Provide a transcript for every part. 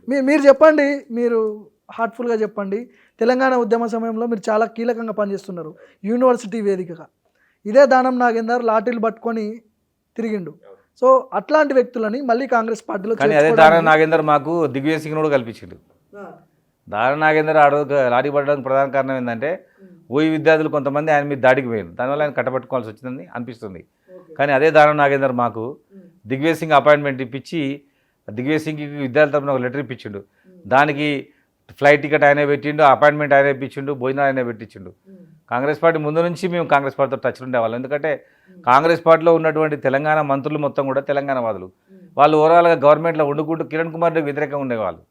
మీరు చెప్పండి, మీరు హార్ట్ఫుల్గా చెప్పండి. తెలంగాణ ఉద్యమ సమయంలో మీరు చాలా కీలకంగా పనిచేస్తున్నారు యూనివర్సిటీ వేదికగా. ఇదే దానం నాగేందర్ లాఠీలు పట్టుకొని తిరిగిండు. సో అట్లాంటి వ్యక్తులని మళ్ళీ కాంగ్రెస్ పార్టీలో కానీ అదే దానం నాగేందర్ మాకు దిగ్విజయ్ సింగ్ కూడా కల్పించిండు. దానం నాగేందర్ లాఠీ పడడానికి ప్రధాన కారణం ఏంటంటే ఓయి విద్యార్థులు కొంతమంది ఆయన మీద దాడికి పోయారు, దానివల్ల ఆయన కట్టబెట్టుకోవాల్సి వచ్చిందని అనిపిస్తుంది. కానీ అదే దానం నాగేందర్ మాకు దిగ్విజయ్ సింగ్ అపాయింట్మెంట్ ఇప్పించి దిగ్విజయ్ సింగ్కి విద్యార్థుల తరపున ఒక లెటర్ ఇప్పించిండు. దానికి ఫ్లైట్ టికెట్ ఆయనే పెట్టిండు, అపాయింట్మెంట్ ఆయనే ఇప్పించిండు, భోజనాలు ఆయనే పెట్టించిండు. కాంగ్రెస్ పార్టీ ముందు నుంచి మేము కాంగ్రెస్ పార్టీతో టచ్లో ఉండేవాళ్ళం. ఎందుకంటే కాంగ్రెస్ పార్టీలో ఉన్నటువంటి తెలంగాణ మంత్రులు మొత్తం కూడా తెలంగాణ వాదులు. వాళ్ళు ఓవరాల్గా గవర్నమెంట్లో వండుకుంటూ కిరణ్ కుమార్ రెడ్డికి వ్యతిరేకంగా ఉండేవాళ్ళు.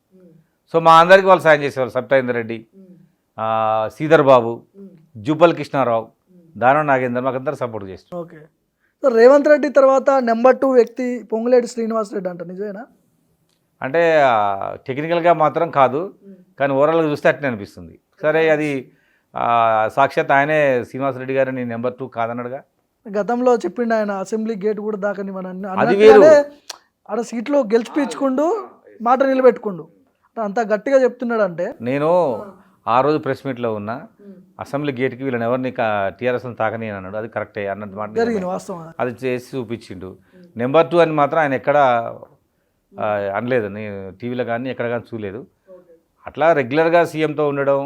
సో మా అందరికీ వాళ్ళు సాయం చేసేవాళ్ళు. సబితా రెడ్డి, శ్రీధర్ బాబు, జూపల్ కృష్ణారావు, దానం నాగేందర్ మాకందరూ సపోర్ట్ చేస్తారు. ఓకే. సో రేవంత్ రెడ్డి తర్వాత నెంబర్ 2 వ్యక్తి పొంగులేటి శ్రీనివాస్ రెడ్డి అంట, నిజమేనా? అంటే టెక్నికల్గా మాత్రం కాదు, కానీ ఓవరాల్గా చూస్తే అట్నే అనిపిస్తుంది. సరే, అది సాక్షాత్ ఆయనే శ్రీనివాసరెడ్డి గారు నేను నెంబర్ 2 కాదన్నాడుగా. గతంలో చెప్పిండు ఆయన, అసెంబ్లీ గేట్ కూడా అది వేరు. ఆడ సీట్లో గెలిచిపించుకుంటూ మాట నిలబెట్టుకుండు, అంత గట్టిగా చెప్తున్నాడు. అంటే నేను ఆ రోజు ప్రెస్ మీట్లో ఉన్నా, అసెంబ్లీ గేట్కి వీళ్ళని ఎవరిని టీఆర్ఎస్ తాకని అన్నాడు. అది కరెక్టే అన్నట్టు మాట జరిగింది, వాస్తవం. అది చేసి చూపించిండు. నెంబర్ 2 అని మాత్రం ఆయన ఎక్కడ అనలేదు, నేను టీవీలో కానీ ఎక్కడ కానీ చూడలేదు. అట్లా రెగ్యులర్గా సీఎంతో ఉండడం,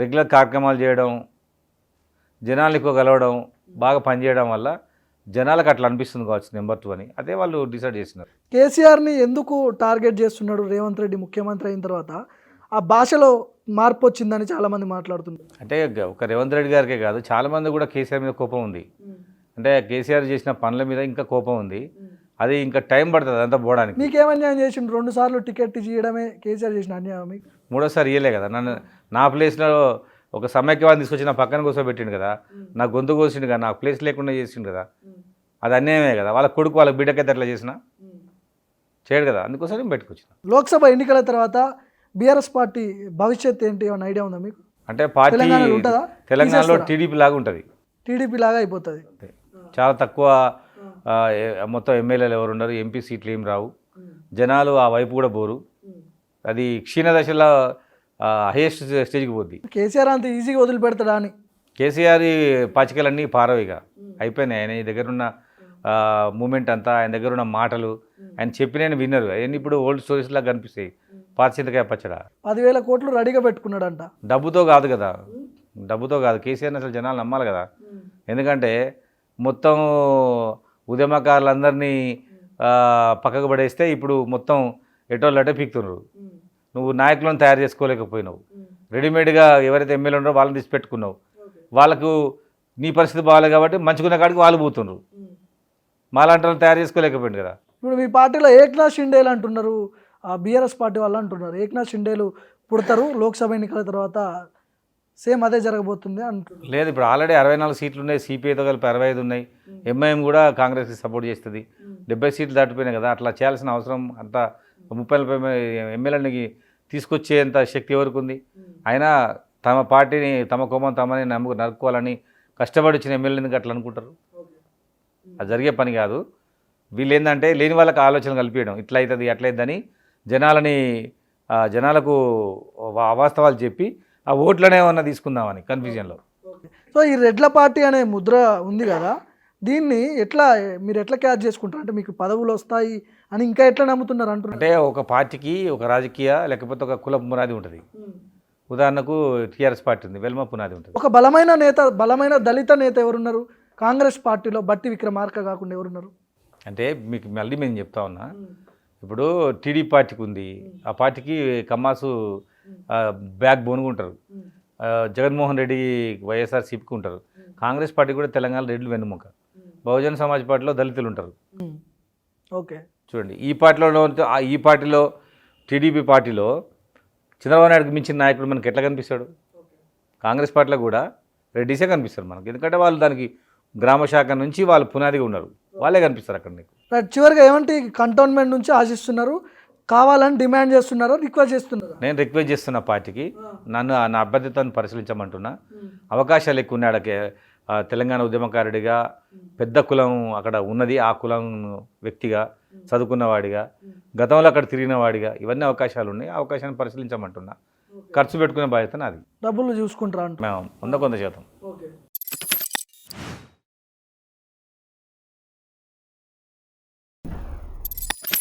రెగ్యులర్ కార్యక్రమాలు చేయడం, జనాలు ఎక్కువ కలవడం, బాగా పనిచేయడం వల్ల జనాలకు అట్లా అనిపిస్తుంది కావచ్చు నెంబర్ 2 అని. అదే వాళ్ళు డిసైడ్ చేస్తున్నారు. కేసీఆర్ని ఎందుకు టార్గెట్ చేస్తున్నాడు రేవంత్ రెడ్డి ముఖ్యమంత్రి అయిన తర్వాత? ఆ భాషలో మార్పు వచ్చిందని చాలామంది మాట్లాడుతున్నారు. అంటే ఒక రేవంత్ రెడ్డి గారికే కాదు, చాలామంది కూడా కేసీఆర్ మీద కోపం ఉంది. అంటే కేసీఆర్ చేసిన పనుల మీద ఇంకా కోపం ఉంది. అది ఇంకా టైం పడుతుంది అంతా పోవడానికి. మీకేం అన్యాయం చేసిండు? 2 సార్లు టికెట్ చేయడమే కేసీఆర్ చేసిన అన్యాయం మీకు? 3వ సారి ఇయ్యలే కదా. నా ప్లేస్లో ఒక సమైక్యవాదిని తీసుకొచ్చి నా పక్కన కూర్చోబెట్టిండు కదా, నా గొంతు కోసిండు కదా, నాకు ప్లేస్ లేకుండా చేసిండు కదా. అది అన్యాయమే కదా. వాళ్ళ కొడుకు వాళ్ళ బిడ్డకైతే అట్లా చేసినా చేయడు కదా, అందుకోసం నేను పెట్టుకొచ్చిన. లోక్సభ ఎన్నికల తర్వాత బీఆర్ఎస్ పార్టీ భవిష్యత్ ఏంటి ఏమైనా ఐడియా ఉందా మీకు? అంటే పార్టీ తెలంగాణలో టీడీపీ లాగా ఉంటుంది. టీడీపీ లాగా అయిపోతుంది. చాలా తక్కువ, మొత్తం ఎమ్మెల్యేలు ఎవరు ఉండరు, ఎంపీ సీట్లు ఏం రావు, జనాలు ఆ వైపు కూడా పోరు. అది క్షీణదశలో హైయెస్ట్ స్టేజ్కి పోద్ది. కేసీఆర్ అంత ఈజీగా వదిలిపెడతాడా అని? కేసీఆర్ పాచికలన్నీ పారవిగా అయిపోయినాయి. ఆయన దగ్గర ఉన్న మూమెంట్ అంతా, ఆయన దగ్గర ఉన్న మాటలు, ఆయన చెప్పిన విన్నరు అవన్నీ ఇప్పుడు ఓల్డ్ స్టోరీస్ లాగా కనిపిస్తాయి. పాచింతకాయ పచ్చడా 10,000 కోట్లు రెడీగా పెట్టుకున్నాడంట. డబ్బుతో కాదు కదా, డబ్బుతో కాదు. కేసీఆర్ని అసలు జనాలు నమ్మాలి కదా. ఎందుకంటే మొత్తం ఉద్యమకారులందరినీ పక్కకు పడేస్తే ఇప్పుడు మొత్తం ఎటోళ్ళటే పీకుతున్నారు. నువ్వు నాయకులను తయారు చేసుకోలేకపోయినావు. రెడీమేడ్గా ఎవరైతే ఎమ్మెల్యే ఉన్నారో వాళ్ళని తీసి పెట్టుకున్నావు. వాళ్ళకు నీ పరిస్థితి బాగాలేదు కాబట్టి మంచుకున్న కాడికి వాళ్ళు పోతున్నారు. మాలాంటి వాళ్ళని తయారు చేసుకోలేకపోయింది కదా. ఇప్పుడు మీ పార్టీలో ఏక్నాథ్ షిండేలు అంటున్నారు, బీఆర్ఎస్ పార్టీ వాళ్ళు అంటున్నారు ఏక్నాథ్ షిండేలు పుడతారు లోక్సభ ఎన్నికల తర్వాత, సేమ్ అదే జరగబోతుంది అంటున్నారు. లేదు, ఇప్పుడు ఆల్రెడీ 64 సీట్లు ఉన్నాయి, సిపిఐతో కలిపి 65 ఉన్నాయి. ఎంఐఎం కూడా కాంగ్రెస్కి సపోర్ట్ చేస్తుంది. 70 సీట్లు దాటిపోయినాయి కదా. అట్లా చేయాల్సిన అవసరం అంతా 30-40 ఎమ్మెల్యేలకి తీసుకొచ్చేంత శక్తి ఎవరికి ఉంది? అయినా తమ పార్టీని, తమ కోమం తమని నరుక్కోవాలని కష్టపడి వచ్చిన ఎమ్మెల్యేని అట్లా అనుకుంటారు. అది జరిగే పని కాదు. వీళ్ళు ఏంటంటే లేని వాళ్ళకి ఆలోచన కల్పించడం, ఇట్లా అవుతుంది అట్లా అవుతుందని జనాలకు అవాస్తవాలు చెప్పి ఆ ఓట్లనే ఏమన్నా తీసుకుందామని కన్ఫ్యూజన్లో. సో ఈ రెడ్ల పార్టీ అనే ముద్ర ఉంది కదా, దీన్ని మీరు ఎట్లా క్యాచ్ చేసుకుంటారు? అంటే మీకు పదవులు వస్తాయి అని ఇంకా ఎట్లా నమ్ముతున్నారు అంటున్నారు? అంటే ఒక పార్టీకి ఒక రాజకీయ లేకపోతే ఒక కుల పునాది ఉంటుంది. ఉదాహరణకు టీఆర్ఎస్ పార్టీ ఉంది, వెల్మ పునాది ఉంటుంది. ఒక బలమైన నేత, బలమైన దళిత నేత ఎవరున్నారు కాంగ్రెస్ పార్టీలో? బట్టి విక్రమార్క కాకుండా ఎవరున్నారు? అంటే మీకు మళ్ళీ మేము చెప్తా ఉన్నా, ఇప్పుడు టీడీపీ పార్టీకి ఉంది, ఆ పార్టీకి కమ్మాసు బ్యాక్ బోన్గా ఉంటారు. జగన్మోహన్ రెడ్డి వైఎస్ఆర్సీపీకి ఉంటారు. కాంగ్రెస్ పార్టీ కూడా తెలంగాణ రెడ్లు వెన్నుముక. బహుజన సమాజ్ పార్టీలో దళితులు ఉంటారు. ఓకే, చూడండి ఈ పార్టీలో టీడీపీ పార్టీలో చంద్రబాబు నాయుడుకి మించిన నాయకుడు మనకి ఎట్లా కనిపిస్తాడు? కాంగ్రెస్ పార్టీలో కూడా రెడ్డిసే కనిపిస్తారు మనకి. ఎందుకంటే వాళ్ళు దానికి గ్రామ శాఖ నుంచి వాళ్ళు పునాదిగా ఉన్నారు, వాళ్ళే కనిపిస్తారు అక్కడ నీకు. చివరిగా ఏమంటే కంటోన్మెంట్ నుంచి ఆశిస్తున్నారు, కావాలని డిమాండ్ చేస్తున్నారా, రిక్వెస్ట్ చేస్తున్నారు? నేను రిక్వెస్ట్ చేస్తున్నా పార్టీకి, నా అభ్యర్థిత్వాన్ని పరిశీలించమంటున్నా. అవకాశాలు ఎక్కువ ఉన్నాయి అక్కడికి. తెలంగాణ ఉద్యమకారుడిగా పెద్ద కులం అక్కడ ఉన్నది, ఆ కులం వ్యక్తిగా చదువుకున్న వాడిగా, గతంలో అక్కడ తిరిగిన వాడిగా, ఇవన్నీ అవకాశాలు ఉన్నాయి. ఆ అవకాశాన్ని పరిశీలించమంటున్నా. ఖర్చు పెట్టుకునే బాధ్యత నాది. డబ్బులు చూసుకుంటారా అంట. మేము 100% ఓకే